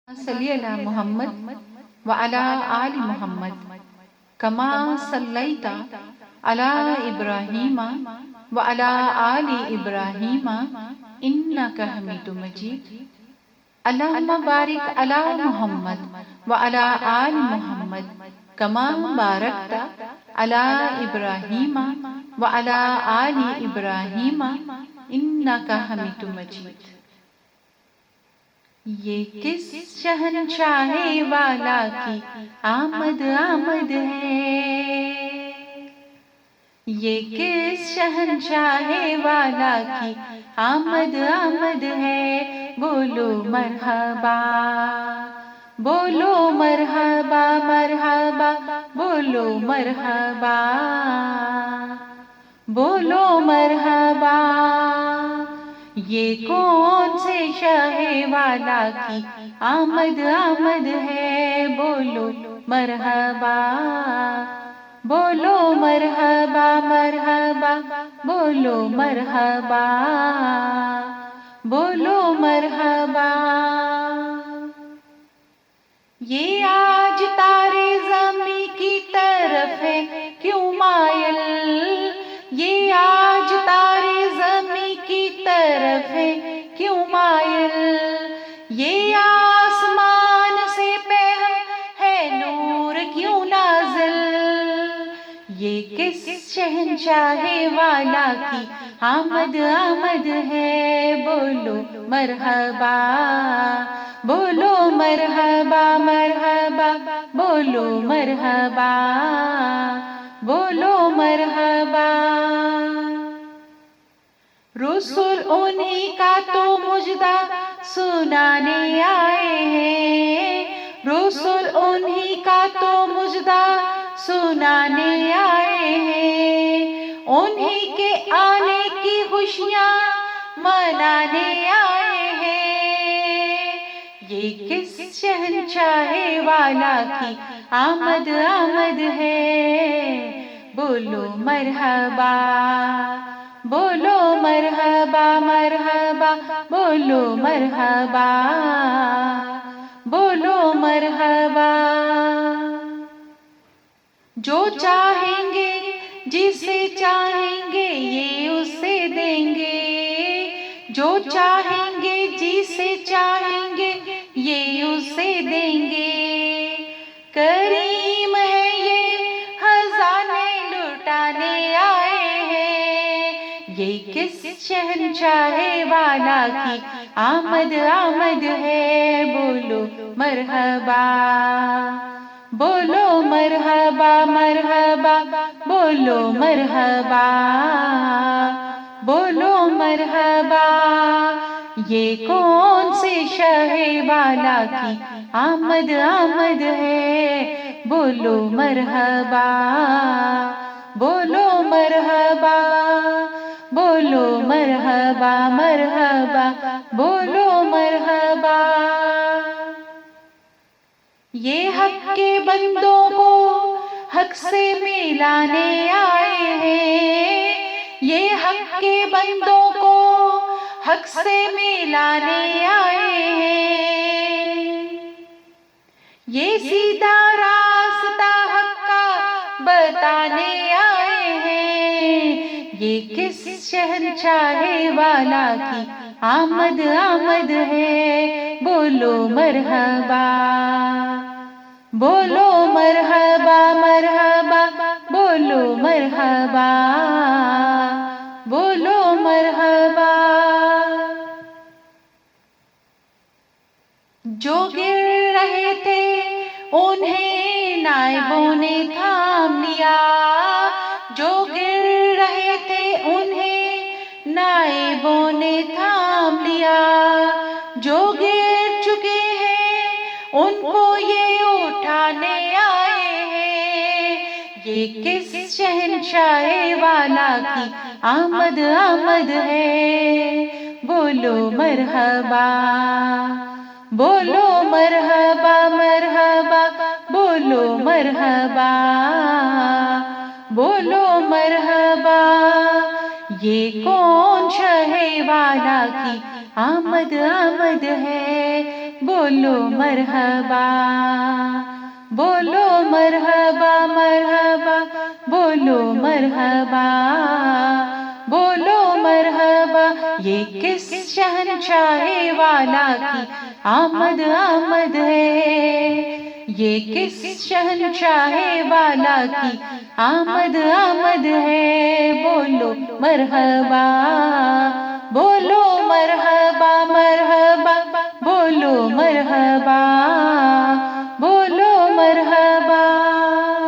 صلی علی محمد وعلی آل محمد کما صلیت علی ابراہیم وعلی آل ابراہیم انک حمید مجید اللہم بارک علی محمد وعلی آل محمد کما بارکت علی ابراہیم وعلی آل ابراہیم انک حمید مجید۔ یہ کس شہنشاہ والا کی آمد آمد ہے، یہ کس شہنشاہ والا کی آمد آمد ہے، بولو مرحبا بولو مرحبا مرحبا بولو مرحبا بولو مرحبا۔ یہ کون سے شاہ والا کی آمد آمد ہے، بولو مرحبا بولو مرحبا مرحبا بولو مرحبا بولو مرحبا۔ یہ آج تارے زمیں کی طرف ہے کیوں مائل، یہ آج تارے زمیں کی طرف ہے کیوں مائل، یہ آسمان سے پہم ہے نور کیوں نازل، یہ کس شہنشاہ والا کی آمد آمد ہے، بولو مرحبا بولو مرحبا مرحبا بولو مرحبا بولو مرحبا۔ رسول انہی کا تو مجدہ سنانے آئے ہیں، رسول انہی کا تو مجدہ سنانے آئے ہیں، انہی کے آنے کی خوشیاں منانے آئے ہیں، یہ کس شہنشاہ والا کی آمد آمد ہے، بولو مرحبا بولو مرحبا مرحبا بولو مرحبا بولو مرحبا۔ جو چاہیں گے جسے چاہیں گے یہ اسے دیں گے، جو چاہیں گے جسے چاہیں گے یہ اسے دیں گے، کریم ہے یہ خزانے لٹانے آئے ہیں، یہ کس شہنشاہ والا کی آمد آمد ہے، بولو مرحبا بولو مرحبا مرحبا بولو مرحبا بولو مرحبا۔ یہ کون سے شاہ والا کی آمد آمد ہے، بولو مرحبا بولو مرحبا بولو مرحبا مرحبا بولو مرحبا۔ یہ حق کے بندوں کو حق سے ملانے آئے ہیں، یہ حق کے بندوں کو حق سے ملانے آئے ہیں، یہ سیدھا راستہ حق کا بتانے آئے ہیں، یہ کس شہنشاہ والا کی آمد آمد ہے، بولو مرحبا بولو مرحبا مرحبا بولو مرحبا بولو مرحبا۔ جو گر رہے تھے انہیں نائبوں نے تھام لیا، جو گر رہے تھے انہیں نائبوں نے تھام لیا، جو گر چکے ہیں ان کو یہ اٹھانے آئے ہیں، یہ کس شہنشاہ والا کی آمد آمد ہے، بولو مرحبا بولو مرحبا مرحبا بولو مرحبا بولو مرحبا۔ یہ کون شاہ والا کی آمد آمد ہے، بولو مرحبا، بولو مرحبا مرحبا، بولو مرحبا، بولو مرحبا، یہ کس شہنشاہ والا کی آمد آمد ہے، یہ کس شہنشاہ والا کی آمد آمد ہے، بولو مرحبا،